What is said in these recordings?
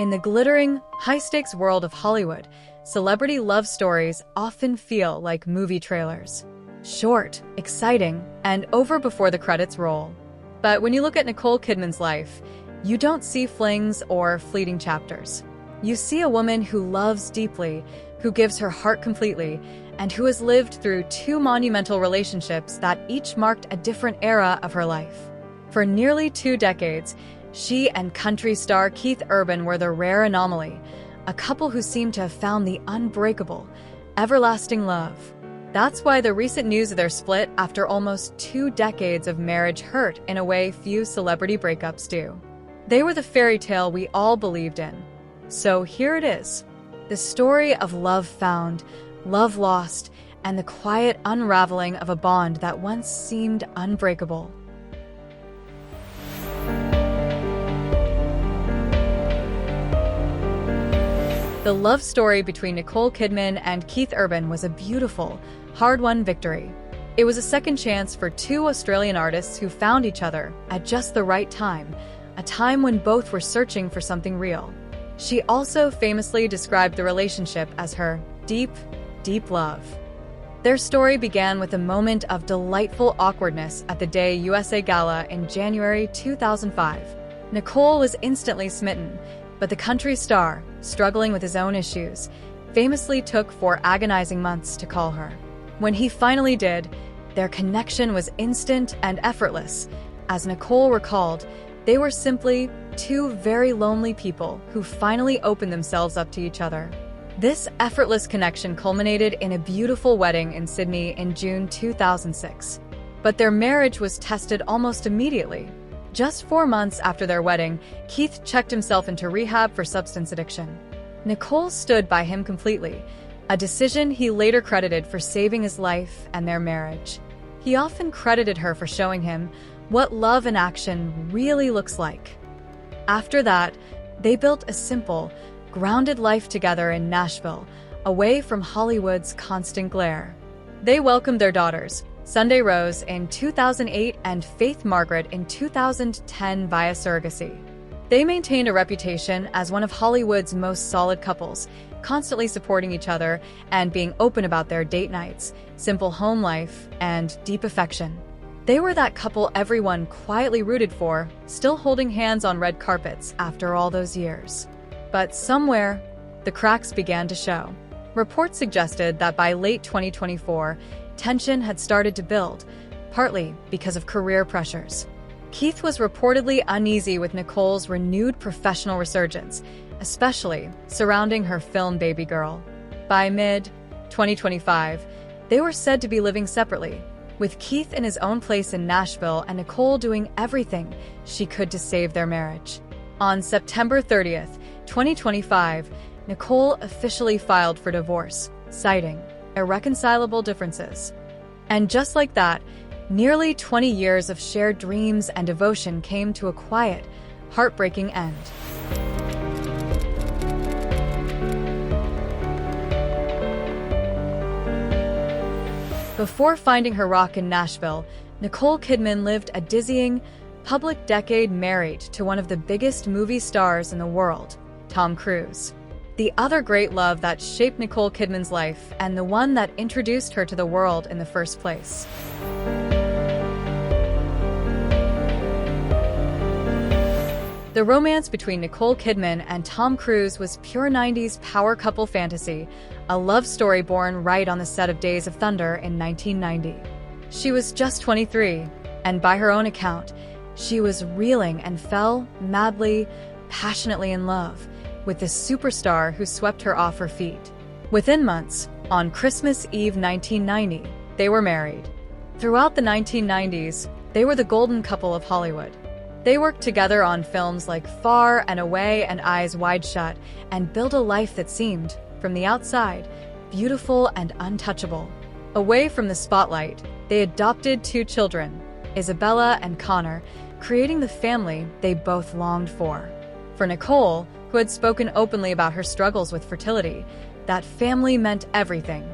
In the glittering, high-stakes world of Hollywood, celebrity love stories often feel like movie trailers. Short, exciting, and over before the credits roll. But when you look at Nicole Kidman's life, you don't see flings or fleeting chapters. You see a woman who loves deeply, who gives her heart completely, and who has lived through two monumental relationships that each marked a different era of her life. For nearly 2 decades, she and country star Keith Urban were the rare anomaly, a couple who seemed to have found the unbreakable, everlasting love. That's why the recent news of their split after almost 2 decades of marriage hurt in a way few celebrity breakups do. They were the fairy tale we all believed in. So here it is, the story of love found, love lost, and the quiet unraveling of a bond that once seemed unbreakable. The love story between Nicole Kidman and Keith Urban was a beautiful, hard-won victory. It was a second chance for 2 Australian artists who found each other at just the right time, a time when both were searching for something real. She also famously described the relationship as her deep, deep love. Their story began with a moment of delightful awkwardness at the Day USA Gala in January 2005. Nicole was instantly smitten, but the country star, struggling with his own issues, famously took 4 agonizing months to call her. When he finally did, their connection was instant and effortless. As Nicole recalled, they were simply 2 very lonely people who finally opened themselves up to each other. This effortless connection culminated in a beautiful wedding in Sydney in June 2006. But their marriage was tested almost immediately. Just 4 months after their wedding, Keith checked himself into rehab for substance addiction. Nicole stood by him completely, a decision he later credited for saving his life and their marriage. He often credited her for showing him what love in action really looks like. After that, they built a simple, grounded life together in Nashville, away from Hollywood's constant glare. They welcomed their daughters, Sunday Rose in 2008 and Faith Margaret in 2010 via surrogacy. They maintained a reputation as one of Hollywood's most solid couples, constantly supporting each other and being open about their date nights, simple home life, and deep affection. They were that couple everyone quietly rooted for, still holding hands on red carpets after all those years. But somewhere, the cracks began to show. Reports suggested that by late 2024, tension had started to build, partly because of career pressures. Keith was reportedly uneasy with Nicole's renewed professional resurgence, especially surrounding her film baby girl. By mid-2025, they were said to be living separately, with Keith in his own place in Nashville and Nicole doing everything she could to save their marriage. On September 30th, 2025, Nicole officially filed for divorce, citing irreconcilable differences. And just like that, nearly 20 years of shared dreams and devotion came to a quiet, heartbreaking end. Before finding her rock in Nashville, Nicole Kidman lived a dizzying, public decade married to one of the biggest movie stars in the world, Tom Cruise. The other great love that shaped Nicole Kidman's life and the one that introduced her to the world in the first place. The romance between Nicole Kidman and Tom Cruise was pure 90s power couple fantasy, a love story born right on the set of Days of Thunder in 1990. She was just 23, and by her own account, she was reeling and fell madly, passionately in love with the superstar who swept her off her feet. Within months, on Christmas Eve 1990, they were married. Throughout the 1990s, they were the golden couple of Hollywood. They worked together on films like Far and Away and Eyes Wide Shut and built a life that seemed, from the outside, beautiful and untouchable. Away from the spotlight, they adopted 2 children, Isabella and Connor, creating the family they both longed for. For Nicole, who had spoken openly about her struggles with fertility, that family meant everything.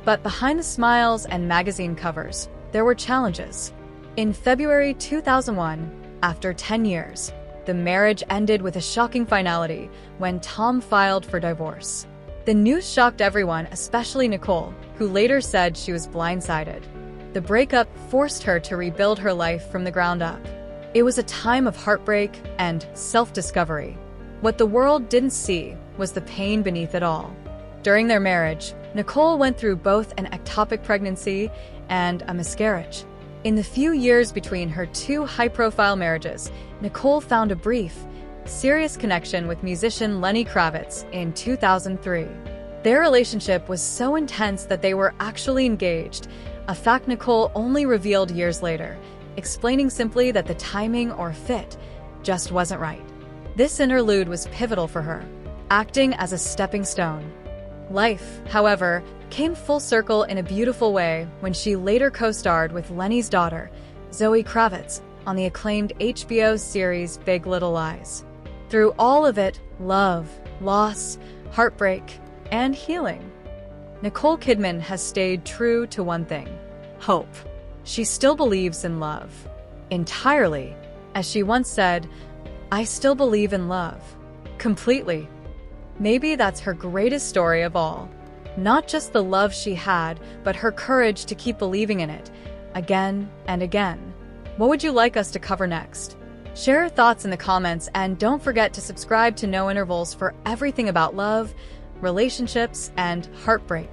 But behind the smiles and magazine covers, there were challenges. In February 2001, after 10 years, the marriage ended with a shocking finality when Tom filed for divorce. The news shocked everyone, especially Nicole, who later said she was blindsided. The breakup forced her to rebuild her life from the ground up. It was a time of heartbreak and self-discovery. What the world didn't see was the pain beneath it all. During their marriage, Nicole went through both an ectopic pregnancy and a miscarriage. In the few years between her two high-profile marriages, Nicole found a brief, serious connection with musician Lenny Kravitz in 2003. Their relationship was so intense that they were actually engaged, a fact Nicole only revealed years later, explaining simply that the timing or fit just wasn't right. This interlude was pivotal for her, acting as a stepping stone. Life, however, came full circle in a beautiful way when she later co-starred with Lenny's daughter, Zoe Kravitz, on the acclaimed HBO series Big Little Lies. Through all of it, love, loss, heartbreak, and healing, Nicole Kidman has stayed true to one thing: hope. She still believes in love. Entirely. As she once said, "I still believe in love. Completely." Maybe that's her greatest story of all. Not just the love she had, but her courage to keep believing in it, again and again. What would you like us to cover next? Share your thoughts in the comments, and don't forget to subscribe to No Intervals for everything about love, relationships, and heartbreak.